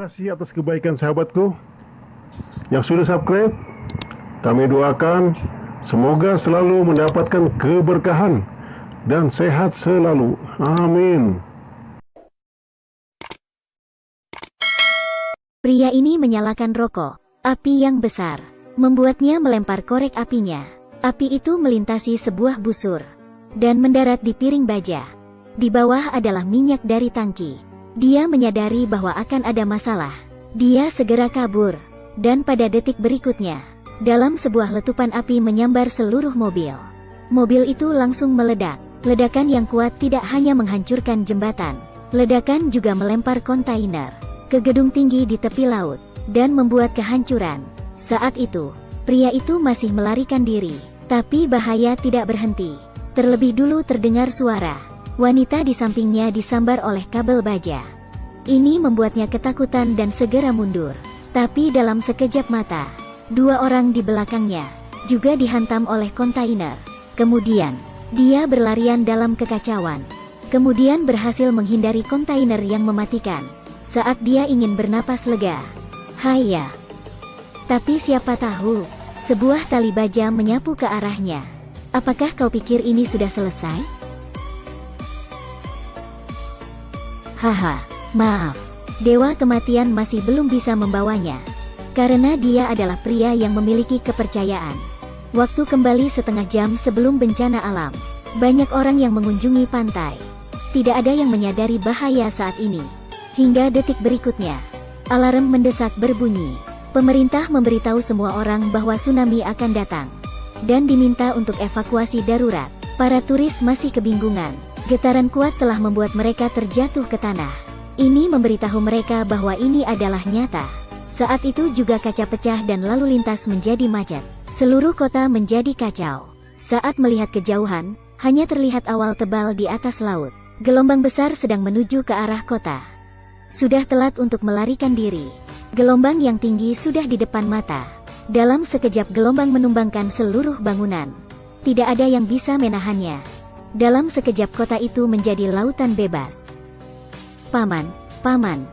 Terima kasih atas kebaikan sahabatku yang sudah subscribe. Kami doakan semoga selalu mendapatkan keberkahan dan sehat selalu. Amin. Pria ini menyalakan rokok, api yang besar, membuatnya melempar korek apinya. Api itu melintasi sebuah busur dan mendarat di piring baja. Di bawah adalah minyak dari tangki. Dia menyadari bahwa akan ada masalah. Dia segera kabur, dan pada detik berikutnya, dalam sebuah letupan api menyambar seluruh mobil. Mobil itu langsung meledak. Ledakan yang kuat tidak hanya menghancurkan jembatan, ledakan juga melempar kontainer ke gedung tinggi di tepi laut, dan membuat kehancuran. Saat itu, pria itu masih melarikan diri, tapi bahaya tidak berhenti. Terlebih dulu terdengar suara. Wanita di sampingnya disambar oleh kabel baja. Ini membuatnya ketakutan dan segera mundur. Tapi dalam sekejap mata, dua orang di belakangnya juga dihantam oleh kontainer. Kemudian, dia berlarian dalam kekacauan. Kemudian berhasil menghindari kontainer yang mematikan. Saat dia ingin bernapas lega, "Haya!" Tapi siapa tahu, sebuah tali baja menyapu ke arahnya. "Apakah kau pikir ini sudah selesai?" Haha, maaf. Dewa kematian masih belum bisa membawanya. Karena dia adalah pria yang memiliki kepercayaan. Waktu kembali setengah jam sebelum bencana alam. Banyak orang yang mengunjungi pantai. Tidak ada yang menyadari bahaya saat ini. Hingga detik berikutnya, alarm mendesak berbunyi. Pemerintah memberitahu semua orang bahwa tsunami akan datang. Dan diminta untuk evakuasi darurat. Para turis masih kebingungan. Getaran kuat telah membuat mereka terjatuh ke tanah. Ini memberitahu mereka bahwa ini adalah nyata. Saat itu juga kaca pecah dan lalu lintas menjadi macet. Seluruh kota menjadi kacau. Saat melihat kejauhan, hanya terlihat awan tebal di atas laut. Gelombang besar sedang menuju ke arah kota. Sudah telat untuk melarikan diri. Gelombang yang tinggi sudah di depan mata. Dalam sekejap gelombang menumbangkan seluruh bangunan. Tidak ada yang bisa menahannya. Dalam sekejap kota itu menjadi lautan bebas. "Paman, paman."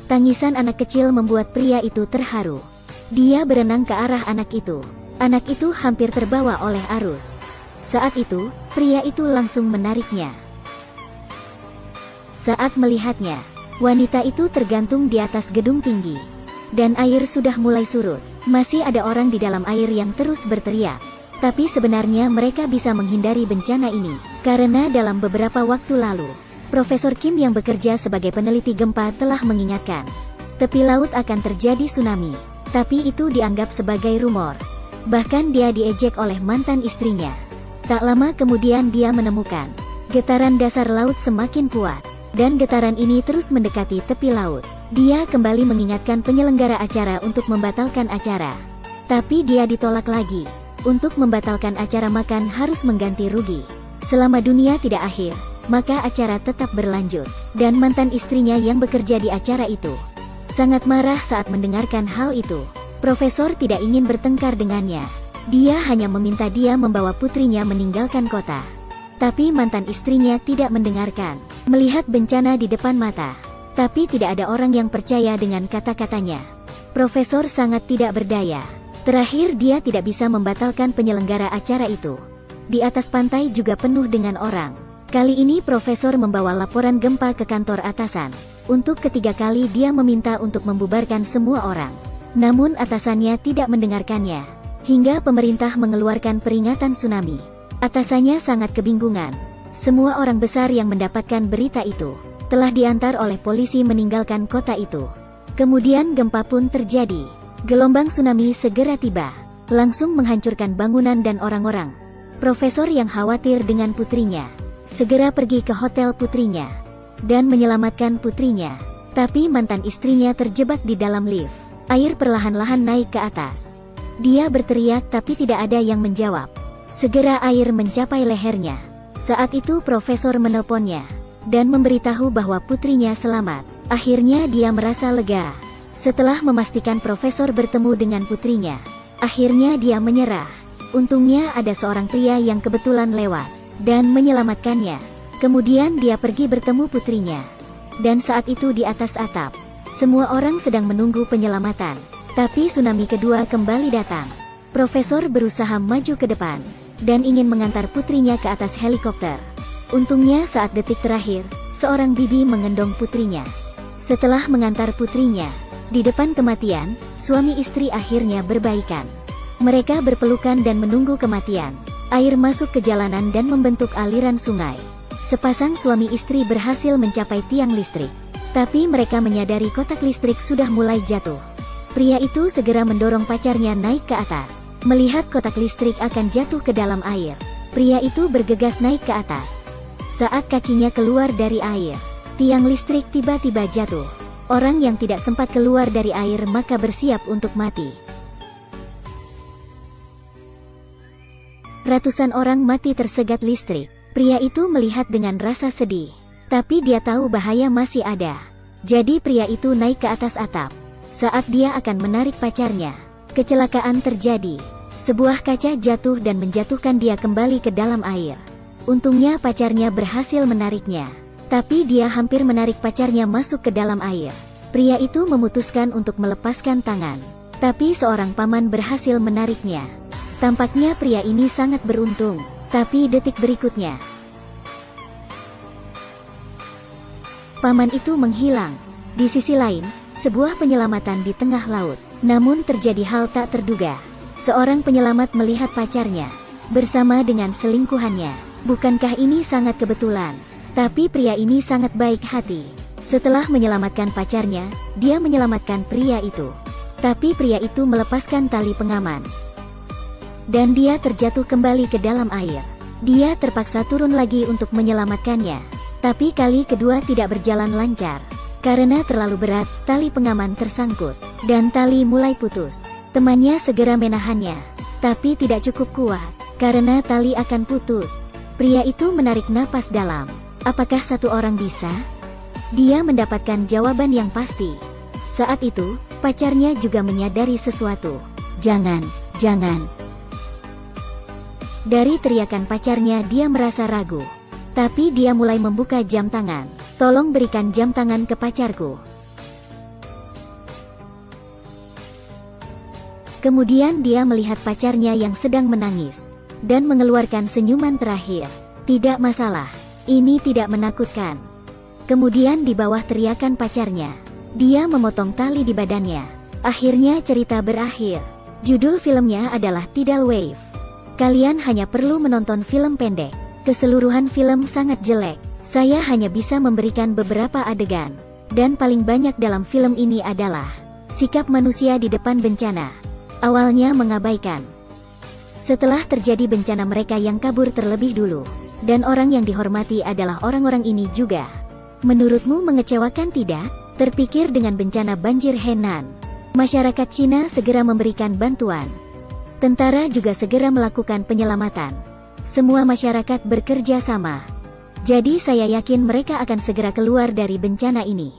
Tangisan anak kecil membuat pria itu terharu. Dia berenang ke arah anak itu. Anak itu hampir terbawa oleh arus. Saat itu, pria itu langsung menariknya. Saat melihatnya, wanita itu tergantung di atas gedung tinggi. Dan air sudah mulai surut. Masih ada orang di dalam air yang terus berteriak. Tapi sebenarnya mereka bisa menghindari bencana ini, karena dalam beberapa waktu lalu, Profesor Kim yang bekerja sebagai peneliti gempa telah mengingatkan, tepi laut akan terjadi tsunami. Tapi itu dianggap sebagai rumor. Bahkan dia diejek oleh mantan istrinya. Tak lama kemudian dia menemukan, getaran dasar laut semakin kuat, dan getaran ini terus mendekati tepi laut. Dia kembali mengingatkan penyelenggara acara untuk membatalkan acara. Tapi dia ditolak lagi. Untuk membatalkan acara makan harus mengganti rugi. Selama dunia tidak akhir, maka acara tetap berlanjut. Dan mantan istrinya yang bekerja di acara itu sangat marah saat mendengarkan hal itu. Profesor tidak ingin bertengkar dengannya. Dia hanya meminta dia membawa putrinya meninggalkan kota. Tapi mantan istrinya tidak mendengarkan. Melihat bencana di depan mata, tapi tidak ada orang yang percaya dengan kata-katanya. Profesor sangat tidak berdaya. Terakhir dia tidak bisa membatalkan penyelenggara acara itu. Di atas pantai juga penuh dengan orang. Kali ini profesor membawa laporan gempa ke kantor atasan. Untuk ketiga kali dia meminta untuk membubarkan semua orang. Namun atasannya tidak mendengarkannya. Hingga pemerintah mengeluarkan peringatan tsunami. Atasannya sangat kebingungan. Semua orang besar yang mendapatkan berita itu telah diantar oleh polisi meninggalkan kota itu. Kemudian gempa pun terjadi. Gelombang tsunami segera tiba, langsung menghancurkan bangunan dan orang-orang. Profesor yang khawatir dengan putrinya, segera pergi ke hotel putrinya, dan menyelamatkan putrinya. Tapi mantan istrinya terjebak di dalam lift. Air perlahan-lahan naik ke atas. Dia berteriak tapi tidak ada yang menjawab. Segera air mencapai lehernya. Saat itu profesor menelponnya, dan memberitahu bahwa putrinya selamat. Akhirnya dia merasa lega. Setelah memastikan profesor bertemu dengan putrinya, akhirnya dia menyerah. Untungnya ada seorang pria yang kebetulan lewat, dan menyelamatkannya. Kemudian dia pergi bertemu putrinya. Dan saat itu di atas atap, Semua orang sedang menunggu penyelamatan. Tapi tsunami kedua kembali datang. Profesor berusaha maju ke depan dan ingin mengantar putrinya ke atas helikopter. Untungnya saat detik terakhir, seorang bibi mengendong putrinya. Setelah mengantar putrinya, di depan kematian, suami istri akhirnya berbaikan. Mereka berpelukan dan menunggu kematian. Air masuk ke jalanan dan membentuk aliran sungai. Sepasang suami istri berhasil mencapai tiang listrik. Tapi mereka menyadari kotak listrik sudah mulai jatuh. Pria itu segera mendorong pacarnya naik ke atas. Melihat kotak listrik akan jatuh ke dalam air, pria itu bergegas naik ke atas. Saat kakinya keluar dari air, tiang listrik tiba-tiba jatuh. Orang yang tidak sempat keluar dari air maka bersiap untuk mati. Ratusan orang mati tersegat listrik. Pria itu melihat dengan rasa sedih. Tapi dia tahu bahaya masih ada. Jadi pria itu naik ke atas atap. Saat dia akan menarik pacarnya, kecelakaan terjadi. Sebuah kaca jatuh dan menjatuhkan dia kembali ke dalam air. Untungnya pacarnya berhasil menariknya. Tapi dia hampir menarik pacarnya masuk ke dalam air. Pria itu memutuskan untuk melepaskan tangan. Tapi seorang paman berhasil menariknya. Tampaknya pria ini sangat beruntung. Tapi detik berikutnya, paman itu menghilang. Di sisi lain, sebuah penyelamatan di tengah laut. Namun terjadi hal tak terduga. Seorang penyelamat melihat pacarnya bersama dengan selingkuhannya. Bukankah ini sangat kebetulan? Tapi pria ini sangat baik hati. Setelah menyelamatkan pacarnya, dia menyelamatkan pria itu. Tapi pria itu melepaskan tali pengaman. Dan dia terjatuh kembali ke dalam air. Dia terpaksa turun lagi untuk menyelamatkannya. Tapi kali kedua tidak berjalan lancar. Karena terlalu berat, tali pengaman tersangkut. Dan tali mulai putus. Temannya segera menahannya. Tapi tidak cukup kuat. Karena tali akan putus. Pria itu menarik napas dalam. Apakah satu orang bisa? Dia mendapatkan jawaban yang pasti. Saat itu, pacarnya juga menyadari sesuatu. Jangan. Dari teriakan pacarnya dia merasa ragu. Tapi dia mulai membuka jam tangan. Tolong berikan jam tangan ke pacarku. Kemudian dia melihat pacarnya yang sedang menangis. Dan mengeluarkan senyuman terakhir. Tidak masalah. Ini tidak menakutkan. Kemudian di bawah teriakan pacarnya, dia memotong tali di badannya. Akhirnya cerita berakhir. Judul filmnya adalah Tidal Wave. Kalian hanya perlu menonton film pendek. Keseluruhan film sangat jelek. Saya hanya bisa memberikan beberapa adegan. Dan paling banyak dalam film ini adalah sikap manusia di depan bencana. Awalnya mengabaikan. Setelah terjadi bencana mereka yang kabur terlebih dulu. Dan orang yang dihormati adalah orang-orang ini juga. Menurutmu mengecewakan tidak? Terpikir dengan bencana banjir Henan. Masyarakat Cina segera memberikan bantuan. Tentara juga segera melakukan penyelamatan. Semua masyarakat bekerja sama. Jadi saya yakin mereka akan segera keluar dari bencana ini.